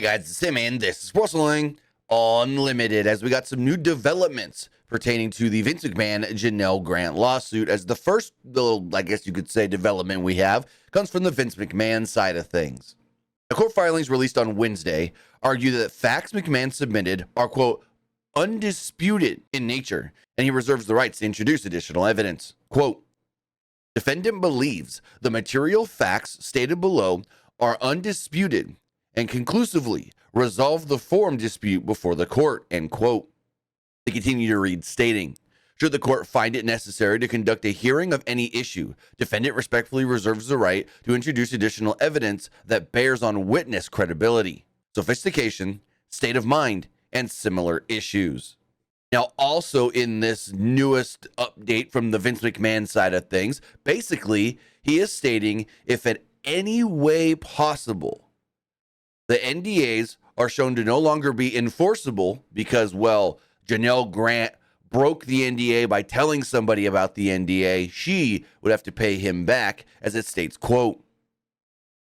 Hey guys, it's Tim and this is Wrestling Unlimited, as we got some new developments pertaining to the Vince McMahon Janel Grant lawsuit, as the first little, I guess you could say, development we have comes from the Vince McMahon side of things. The court filings released on Wednesday argue that facts McMahon submitted are, quote, undisputed in nature, and he reserves the rights to introduce additional evidence. Quote, defendant believes the material facts stated below are undisputed and conclusively resolve the forum dispute before the court, end quote. They continue to read, stating, should the court find it necessary to conduct a hearing of any issue, defendant respectfully reserves the right to introduce additional evidence that bears on witness credibility, sophistication, state of mind, and similar issues. Now, also in this newest update from the Vince McMahon side of things, basically, he is stating if in any way possible, the NDAs are shown to no longer be enforceable because, well, Janel Grant broke the NDA by telling somebody about the NDA, she would have to pay him back, as it states, quote,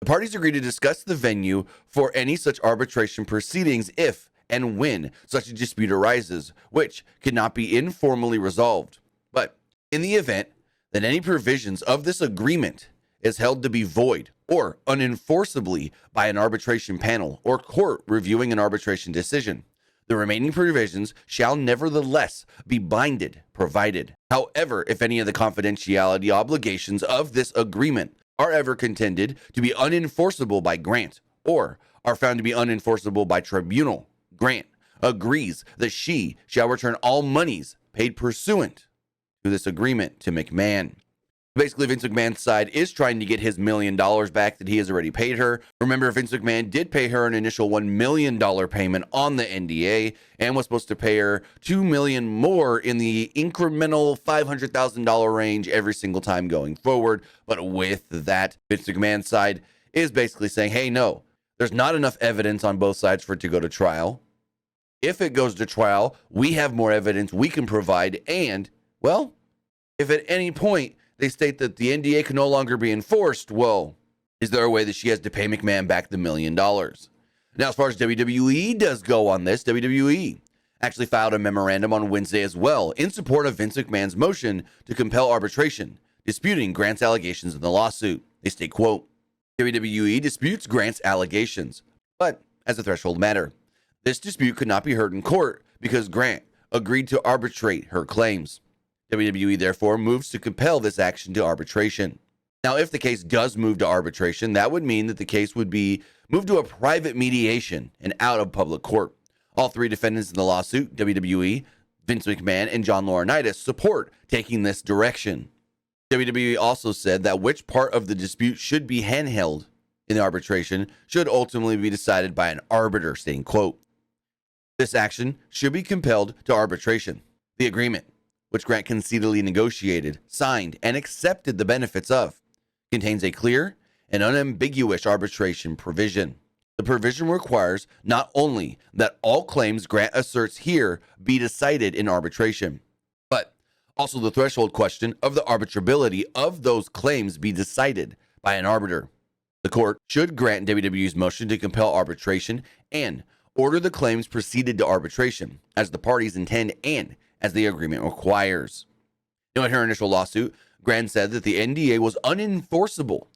the parties agree to discuss the venue for any such arbitration proceedings if and when such a dispute arises, which cannot be informally resolved. But in the event that any provisions of this agreement is held to be void or unenforceably by an arbitration panel or court reviewing an arbitration decision, the remaining provisions shall nevertheless be binded, provided. However, if any of the confidentiality obligations of this agreement are ever contended to be unenforceable by Grant or are found to be unenforceable by tribunal, Grant agrees that she shall return all monies paid pursuant to this agreement to McMahon. Basically, Vince McMahon's side is trying to get his $1 million back that he has already paid her. Remember, Vince McMahon did pay her an initial $1 million payment on the NDA and was supposed to pay her $2 million more in the incremental $500,000 range every single time going forward. But with that, Vince McMahon's side is basically saying, hey, no, there's not enough evidence on both sides for it to go to trial. If it goes to trial, we have more evidence we can provide. And, well, if at any point they state that the NDA can no longer be enforced, well, is there a way that she has to pay McMahon back the $1 million? Now, as far as WWE does go on this, WWE actually filed a memorandum on Wednesday as well in support of Vince McMahon's motion to compel arbitration, disputing Grant's allegations in the lawsuit. They state, quote, WWE disputes Grant's allegations, but as a threshold matter, this dispute could not be heard in court because Grant agreed to arbitrate her claims. WWE therefore moves to compel this action to arbitration. Now, if the case does move to arbitration, that would mean that the case would be moved to a private mediation and out of public court. All three defendants in the lawsuit, WWE, Vince McMahon, and John Laurinaitis, support taking this direction. WWE also said that which part of the dispute should be handheld in the arbitration should ultimately be decided by an arbiter, stating, quote, this action should be compelled to arbitration. The agreement, which Grant conceitedly negotiated, signed, and accepted the benefits of, contains a clear and unambiguous arbitration provision. The provision requires not only that all claims Grant asserts here be decided in arbitration, but also the threshold question of the arbitrability of those claims be decided by an arbiter. The court should grant WWE's motion to compel arbitration and order the claims proceeded to arbitration, as the parties intend and as the agreement requires. In her initial lawsuit, Grant said that the NDA was unenforceable,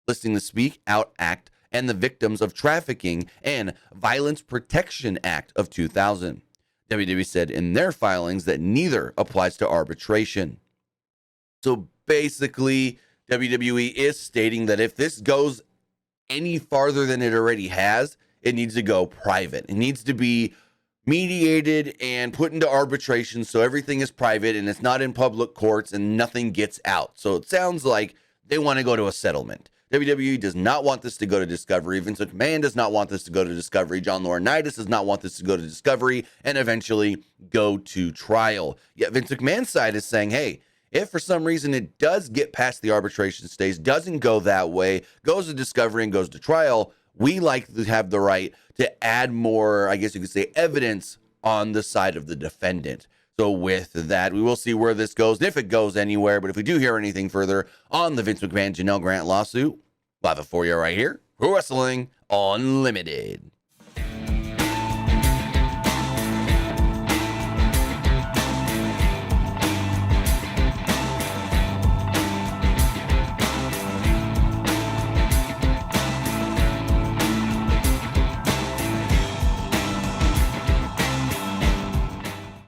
listing the Speak Out Act and the Victims of Trafficking and Violence Protection Act of 2000. WWE said in their filings that neither applies to arbitration. So basically, WWE is stating that if this goes any farther than it already has, it needs to go private. It needs to be mediated and put into arbitration so everything is private and it's not in public courts and nothing gets out. So it sounds like they want to go to a settlement. WWE does not want this to go to discovery. Vince McMahon does not want this to go to discovery. John Laurinaitis does not want this to go to discovery and eventually go to trial. Yet Vince McMahon's side is saying, hey, if for some reason it does get past the arbitration stage, doesn't go that way, goes to discovery and goes to trial, we like to have the right to add more, I guess you could say, evidence on the side of the defendant. So with that, we will see where this goes, if it goes anywhere. But if we do hear anything further on the Vince McMahon Janel Grant lawsuit, we'll have it for you right here. Wrestling Unlimited.